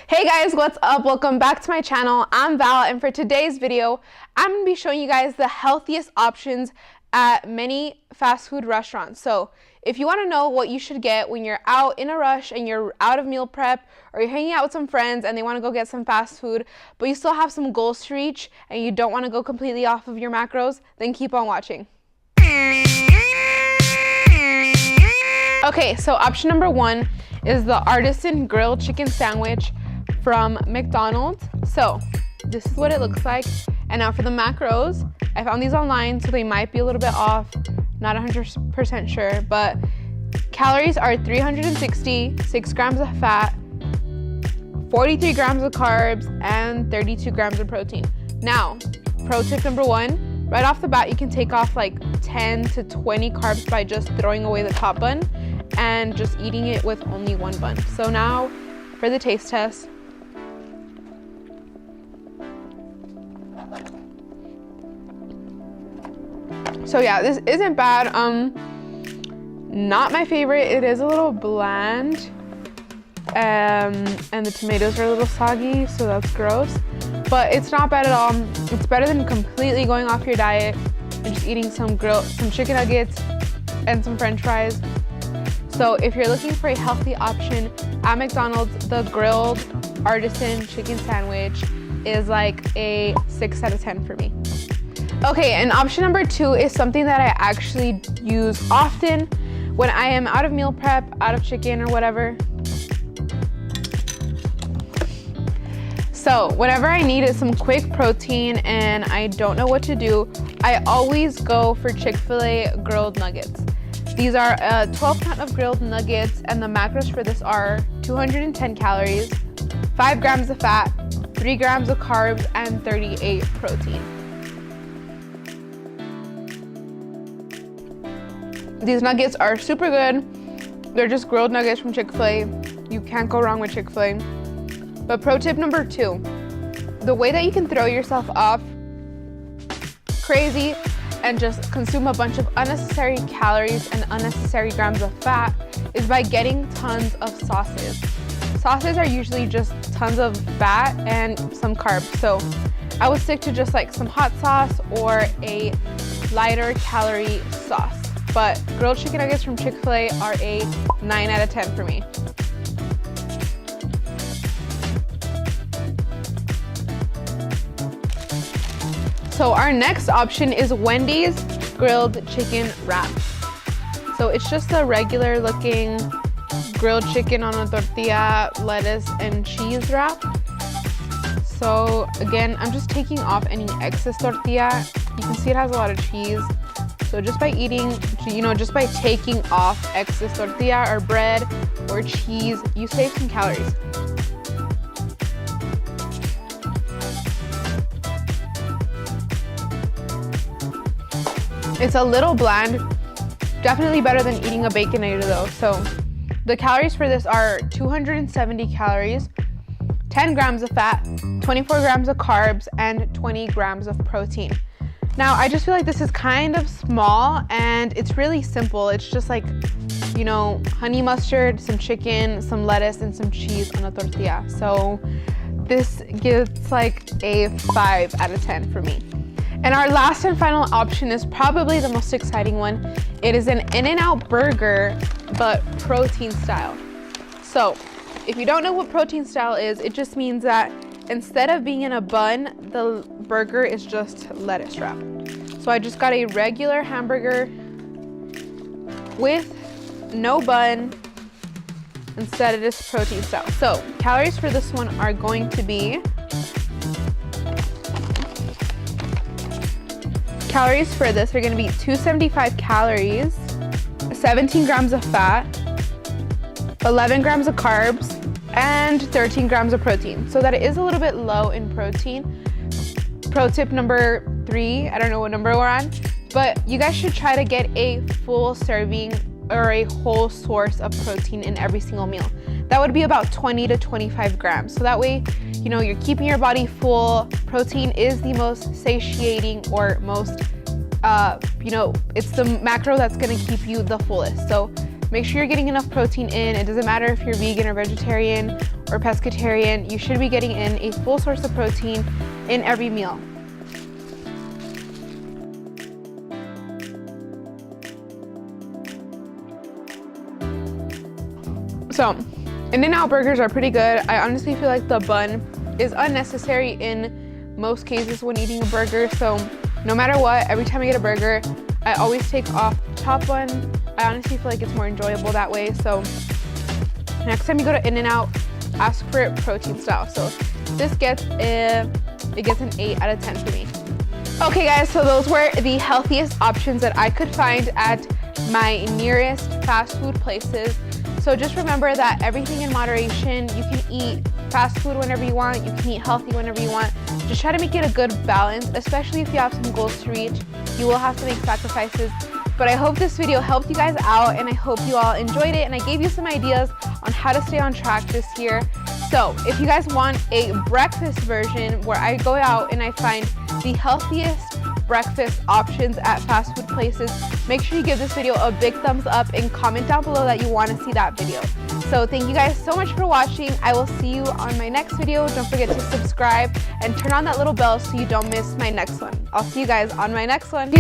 Hey guys, what's up? Welcome back to my channel. I'm Val, and for today's video, I'm going to be showing you guys the healthiest options at many fast food restaurants. So if you want to know what you should get when you're out in a rush and you're out of meal prep, or you're hanging out with some friends and they want to go get some fast food, but you still have some goals to reach and you don't want to go completely off of your macros, then keep on watching. Okay, so option number one is the artisan grilled chicken sandwich from McDonald's. So this is what it looks like. And now for the macros, I found these online, so they might be a little bit off, not 100% sure, but calories are 360, 6 grams of fat, 43 grams of carbs, and 32 grams of protein. Now, pro tip number one, right off the bat, you can take off like 10 to 20 carbs by just throwing away the top bun and just eating it with only one bun. So now for the taste test. So yeah, this isn't bad. Not my favorite. It is a little bland. And the tomatoes are a little soggy, so that's gross. But it's not bad at all. It's better than completely going off your diet and just eating some chicken nuggets and some French fries. So if you're looking for a healthy option at McDonald's, the grilled artisan chicken sandwich is like a 6 out of 10 for me. Okay, and option number two is something that I actually use often when I am out of meal prep, out of chicken or whatever. So whenever I need some quick protein and I don't know what to do, I always go for Chick-fil-A grilled nuggets. These are 12 count of grilled nuggets, and the macros for this are 210 calories, 5 grams of fat, 3 grams of carbs, and 38 protein. These nuggets are super good. They're just grilled nuggets from Chick-fil-A. You can't go wrong with Chick-fil-A. But pro tip number two, the way that you can throw yourself off crazy and just consume a bunch of unnecessary calories and unnecessary grams of fat is by getting tons of sauces. Sauces are usually just tons of fat and some carbs. So I would stick to just like some hot sauce or a lighter calorie sauce. But grilled chicken nuggets from Chick-fil-A are a 9 out of 10 for me. So our next option is Wendy's grilled chicken wrap. So it's just a regular looking grilled chicken on a tortilla, lettuce, and cheese wrap. So again, I'm just taking off any excess tortilla. You can see it has a lot of cheese. So just by eating, just by taking off excess tortilla or bread or cheese, you save some calories. It's a little bland, definitely better than eating a Baconator though. So the calories for this are 270 calories, 10 grams of fat, 24 grams of carbs, and 20 grams of protein. Now, I just feel like this is kind of small and it's really simple. It's just like, honey mustard, some chicken, some lettuce, and some cheese on a tortilla. So this gives like a 5 out of 10 for me. And our last and final option is probably the most exciting one. It is an In-N-Out burger, but protein style. So if you don't know what protein style is, it just means that instead of being in a bun, the burger is just lettuce wrap. So I just got a regular hamburger with no bun. Instead it is protein style. So calories for this one are going to be, calories for this are going to be 275 calories, 17 grams of fat, 11 grams of carbs, and 13 grams of protein. So that is a little bit low in protein. Pro tip number 3, I don't know what number we're on, but you guys should try to get a full serving or a whole source of protein in every single meal. That would be about 20 to 25 grams. So that way, you're keeping your body full. Protein is the most satiating or most, it's the macro that's gonna keep you the fullest. So make sure you're getting enough protein in. It doesn't matter if you're vegan or vegetarian or pescatarian, you should be getting in a full source of protein in every meal. So, In-N-Out burgers are pretty good. I honestly feel like the bun is unnecessary in most cases when eating a burger. So, no matter what, every time I get a burger, I always take off the top bun. I honestly feel like it's more enjoyable that way. So, next time you go to In-N-Out, ask for it protein style. So, this gets an 8 out of 10 for me. Okay guys, so those were the healthiest options that I could find at my nearest fast food places. So just remember that everything in moderation. You can eat fast food whenever you want. You can eat healthy whenever you want. Just try to make it a good balance, especially if you have some goals to reach. You will have to make sacrifices. But I hope this video helped you guys out, and I hope you all enjoyed it, and I gave you some ideas on how to stay on track this year. So if you guys want a breakfast version where I go out and I find the healthiest breakfast options at fast food places, make sure you give this video a big thumbs up and comment down below that you want to see that video. So thank you guys so much for watching. I will see you on my next video. Don't forget to subscribe and turn on that little bell so you don't miss my next one. I'll see you guys on my next one.